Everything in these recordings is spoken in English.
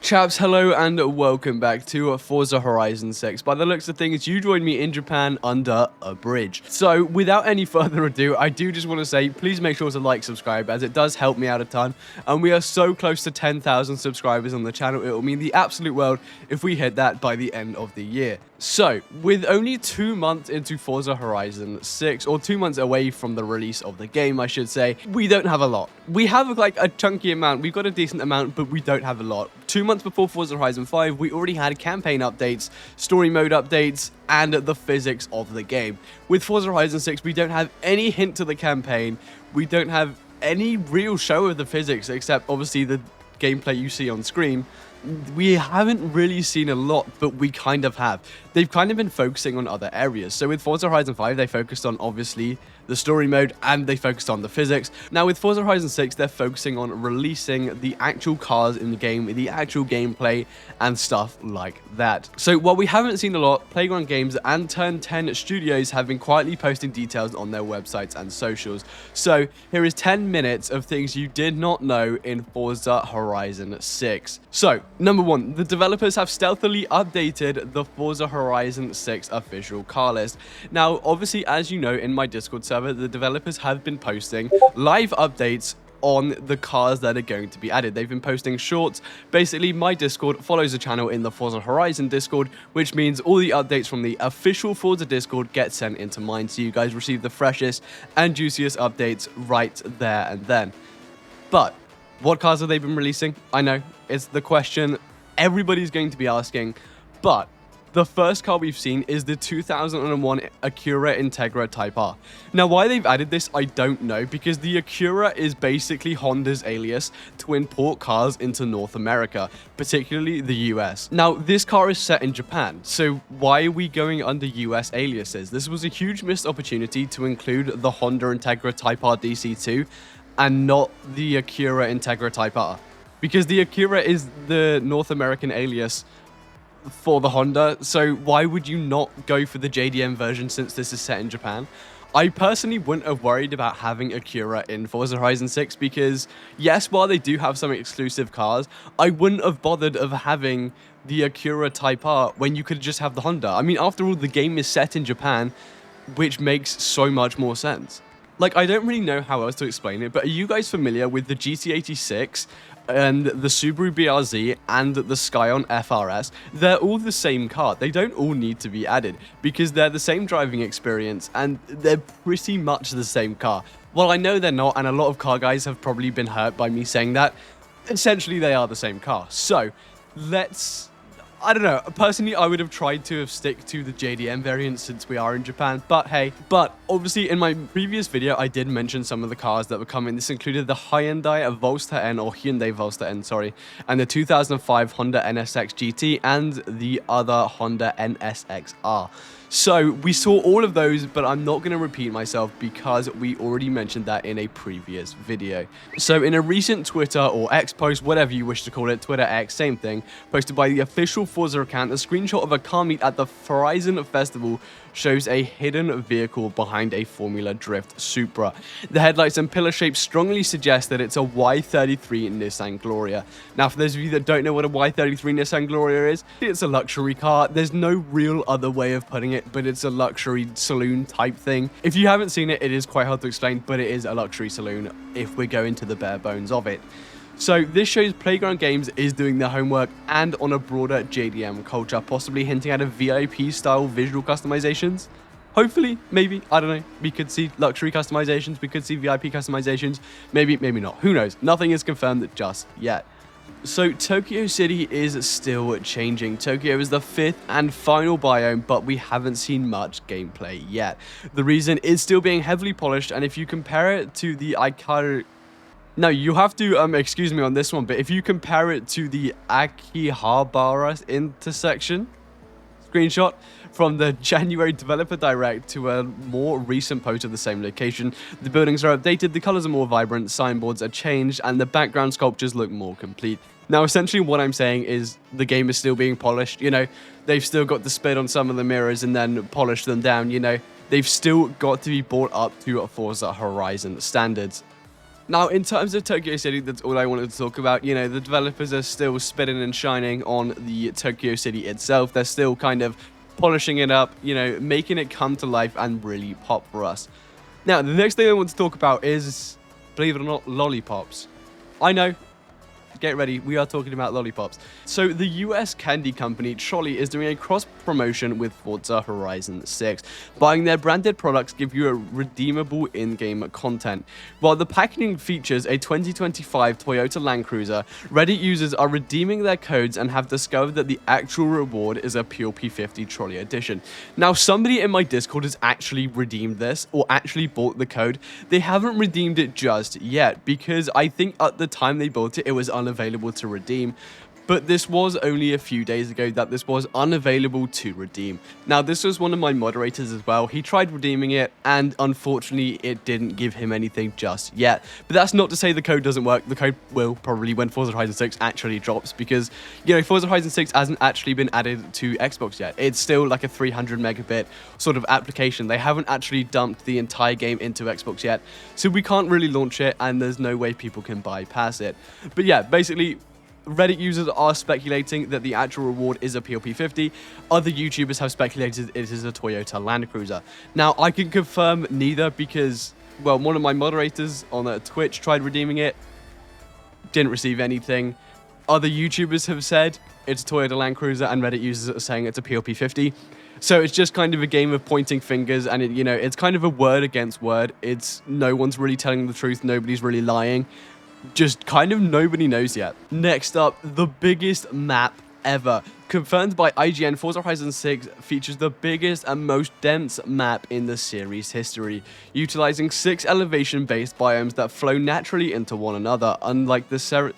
Chaps, hello and welcome back to Forza Horizon 6. By the looks of things, you joined me in Japan under a bridge. So, without any further ado, I do just want to say, please make sure to like, subscribe, as it does help me out a ton. And we are so close to 10,000 subscribers on the channel, it will mean the absolute world if we hit that by the end of the year. So, with only 2 months into Forza Horizon 6, or 2 months away from the release of the game, I should say, we don't have a lot. We have like a chunky amount, we've got a decent amount, but we don't have a lot. 2 months before Forza Horizon 5, we already had campaign updates, story mode updates, and the physics of the game. With Forza Horizon 6, we don't have any hint to the campaign, we don't have any real show of the physics, except obviously the gameplay you see on screen. We haven't really seen a lot, but we kind of have. They've kind of been focusing on other areas. So with Forza Horizon 5, they focused on, obviously, the story mode, and they focused on the physics. Now with Forza Horizon 6, they're focusing on releasing the actual cars in the game, the actual gameplay, and stuff like that. So while we haven't seen a lot, Playground Games and Turn 10 Studios have been quietly posting details on their websites and socials. So here is 10 minutes of things you did not know in Forza Horizon 6. So, number 1, the developers have stealthily updated the Forza Horizon 6 official car list. Now, obviously, as you know, in my Discord server, the developers have been posting live updates on the cars that are going to be added. They've been posting shorts. Basically, my Discord follows the channel in the Forza Horizon Discord, which means all the updates from the official Forza Discord get sent into mine, so you guys receive the freshest and juiciest updates right there and then. But what cars have they been releasing? I know, it's the question everybody's going to be asking, but the first car we've seen is the 2001 Acura Integra Type R. Now, why they've added this, I don't know, because the Acura is basically Honda's alias to import cars into North America, particularly the US. Now, this car is set in Japan, so why are we going under US aliases? This was a huge missed opportunity to include the Honda Integra Type R DC2 and not the Acura Integra Type R, because the Acura is the North American alias for the Honda, so why would you not go for the JDM version since this is set in Japan? I personally wouldn't have worried about having Acura in Forza Horizon 6 because, yes, while they do have some exclusive cars, I wouldn't have bothered of having the Acura Type R when you could just have the Honda. I mean, after all, the game is set in Japan, which makes so much more sense. Like, I don't really know how else to explain it, but are you guys familiar with the GT86 and the Subaru BRZ and the Scion FRS? They're all the same car. They don't all need to be added because they're the same driving experience and they're pretty much the same car. Well, I know they're not, and a lot of car guys have probably been hurt by me saying that. Essentially, they are the same car. So, I don't know, personally I would have tried to stick to the JDM variant since we are in Japan, but hey. But obviously in my previous video I did mention some of the cars that were coming. This included the Hyundai Volster N, or Hyundai Volster N, sorry, and the 2005 Honda NSX GT and the other Honda NSX-R. So we saw all of those, but I'm not going to repeat myself because we already mentioned that in a previous video. So in a recent Twitter or X post, whatever you wish to call it, Twitter X, same thing, posted by the official Forza account, a screenshot of a car meet at the Horizon Festival shows a hidden vehicle behind a Formula Drift Supra. The headlights and pillar shape strongly suggest that it's a Y33 Nissan Gloria. Now, for those of you that don't know what a Y33 Nissan Gloria is, it's a luxury car. There's no real other way of putting it, but it's a luxury saloon type thing. If you haven't seen it, it is quite hard to explain, but it is a luxury saloon if we're going to the bare bones of it. So this shows Playground Games is doing their homework and on a broader JDM culture, possibly hinting at a VIP style visual customizations. Hopefully, maybe, I don't know, we could see luxury customizations, we could see VIP customizations, maybe, maybe not, who knows, nothing is confirmed just yet. So Tokyo City is still changing. Tokyo is the 5th and final biome, but we haven't seen much gameplay yet. The reason is still being heavily polished, and if you compare it to the No, you have to, excuse me on this one, but if you compare it to the Akihabara intersection screenshot from the January Developer Direct to a more recent post of the same location, the buildings are updated, the colors are more vibrant, signboards are changed, and the background sculptures look more complete. Now, essentially what I'm saying is the game is still being polished, you know, they've still got the spit on some of the mirrors and then polished them down, you know, they've still got to be brought up to Forza Horizon standards. Now, in terms of Tokyo City, that's all I wanted to talk about. You know, the developers are still spitting and shining on the Tokyo City itself. They're still kind of polishing it up, you know, making it come to life and really pop for us. Now, the next thing I want to talk about is, believe it or not, lollipops. I know. Get ready, we are talking about lollipops. So the US candy company Trolley is doing a cross promotion with Forza Horizon 6. Buying their branded products give you a redeemable in-game content. While the packaging features a 2025 Toyota Land Cruiser, Reddit users are redeeming their codes and have discovered that the actual reward is a Pure P50 Trolley edition. Now, somebody in my Discord has actually redeemed this, or actually bought the code. They haven't redeemed it just yet, because I think at the time they bought it, it was unavailable to redeem. But this was only a few days ago that this was unavailable to redeem. Now, this was one of my moderators as well. He tried redeeming it, and unfortunately, it didn't give him anything just yet. But that's not to say the code doesn't work. The code will probably when Forza Horizon 6 actually drops, because, you know, Forza Horizon 6 hasn't actually been added to Xbox yet. It's still like a 300 megabit sort of application. They haven't actually dumped the entire game into Xbox yet, so we can't really launch it, and there's no way people can bypass it. But yeah, basically, Reddit users are speculating that the actual reward is a PLP50. Other YouTubers have speculated it is a Toyota Land Cruiser. Now, I can confirm neither because, well, one of my moderators on Twitch tried redeeming it, didn't receive anything. Other YouTubers have said it's a Toyota Land Cruiser, and Reddit users are saying it's a PLP50. So it's just kind of a game of pointing fingers, and you know, it's kind of a word against word. It's no one's really telling the truth, nobody's really lying. Just kind of nobody knows yet. Next up, the biggest map ever. Confirmed by IGN, Forza Horizon 6 features the biggest and most dense map in the series history, utilizing 6 elevation-based biomes that flow naturally into one another, unlike the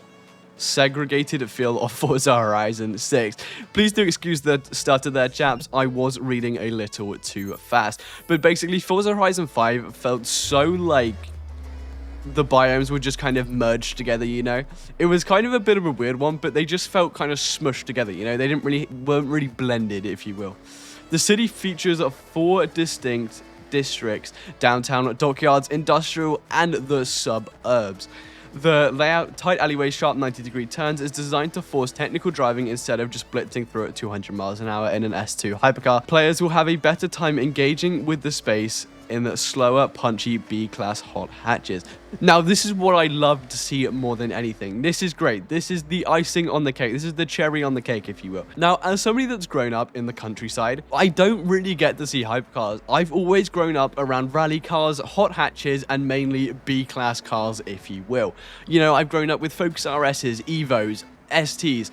segregated feel of Forza Horizon 6. Please do excuse the stutter there, chaps. I was reading a little too fast. But basically, Forza Horizon 5 felt so like the biomes were just kind of merged together, you know. It was kind of a bit of a weird one, but they just felt kind of smushed together, you know. They weren't really blended, if you will. The city features 4 distinct districts: downtown, dockyards, industrial, and the suburbs. The layout, tight alleyways, sharp 90-degree turns, is designed to force technical driving instead of just blitzing through at 200 miles an hour in an S2 hypercar. Players will have a better time engaging with the space in the slower, punchy B-class hot hatches. Now, this is what I love to see more than anything. This is great. This is the icing on the cake. This is the cherry on the cake, if you will. Now, as somebody that's grown up in the countryside, I don't really get to see hypercars. I've always grown up around rally cars, hot hatches, and mainly B-class cars, if you will. You know, I've grown up with Focus RSs, Evos, STs,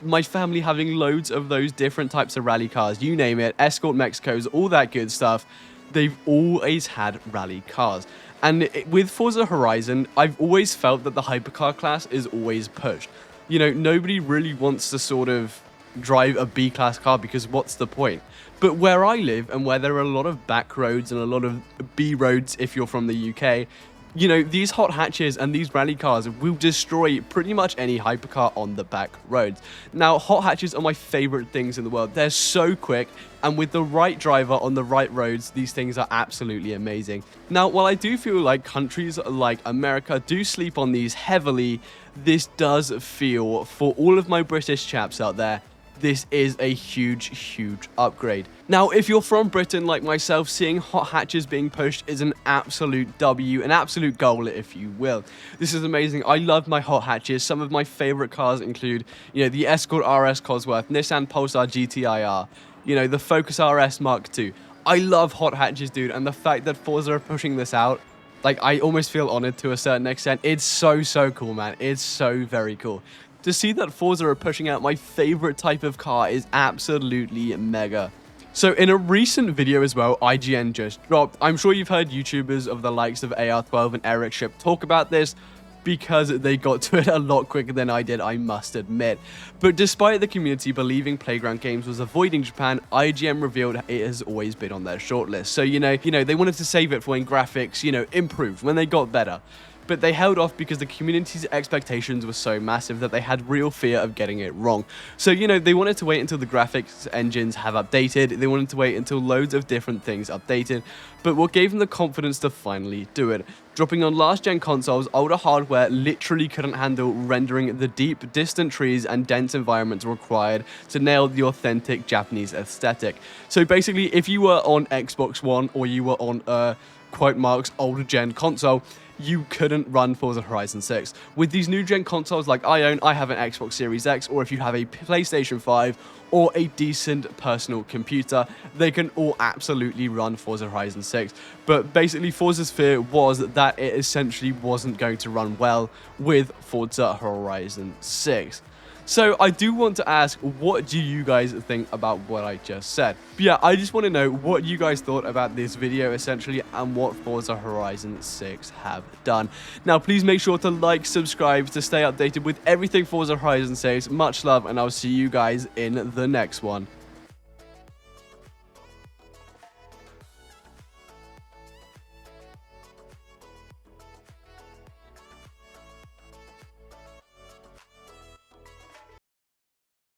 my family having loads of those different types of rally cars, you name it, Escort Mexicos, all that good stuff. They've always had rally cars. And with Forza Horizon, I've always felt that the hypercar class is always pushed. You know, nobody really wants to sort of drive a B-class car because what's the point? But where I live and where there are a lot of back roads and a lot of B roads if you're from the UK, you know, these hot hatches and these rally cars will destroy pretty much any hypercar on the back roads. Now, hot hatches are my favorite things in the world. They're so quick, and with the right driver on the right roads, these things are absolutely amazing. Now, while I do feel like countries like America do sleep on these heavily, this does feel, for all of my British chaps out there, this is a huge, huge upgrade. Now, if you're from Britain like myself, seeing hot hatches being pushed is an absolute W, an absolute goal, if you will. This is amazing. I love my hot hatches. Some of my favorite cars include, you know, the Escort RS Cosworth, Nissan Pulsar GTIR, you know, the Focus RS Mark II. I love hot hatches, dude, and the fact that Forza are pushing this out, like, I almost feel honored to a certain extent. It's so, so cool, man. It's so very cool. To see that Forza are pushing out my favorite type of car is absolutely mega. So in a recent video as well, IGN just dropped. I'm sure you've heard YouTubers of the likes of AR12 and Eric Ship talk about this because they got to it a lot quicker than I did, I must admit. But despite the community believing Playground Games was avoiding Japan, IGN revealed it has always been on their shortlist. So, you know, they wanted to save it for when graphics, you know, improved, when they got better. but they held off because the community's expectations were so massive that they had real fear of getting it wrong. So, you know, they wanted to wait until the graphics engines have updated, they wanted to wait until loads of different things updated, but what gave them the confidence to finally do it? Dropping on last-gen consoles, older hardware literally couldn't handle rendering the deep, distant trees and dense environments required to nail the authentic Japanese aesthetic. So basically, if you were on Xbox One or you were on quote marks older gen console, you couldn't run Forza Horizon 6. With these new gen consoles like I have an Xbox Series X, or if you have a PlayStation 5 or a decent personal computer, they can all absolutely run Forza Horizon 6. But basically, Forza's fear was that it essentially wasn't going to run well with Forza Horizon 6. So I do want to ask, what do you guys think about what I just said? But yeah, I just want to know what you guys thought about this video essentially and what Forza Horizon 6 have done. Now, please make sure to like, subscribe to stay updated with everything Forza Horizon 6. Much love, and I'll see you guys in the next one.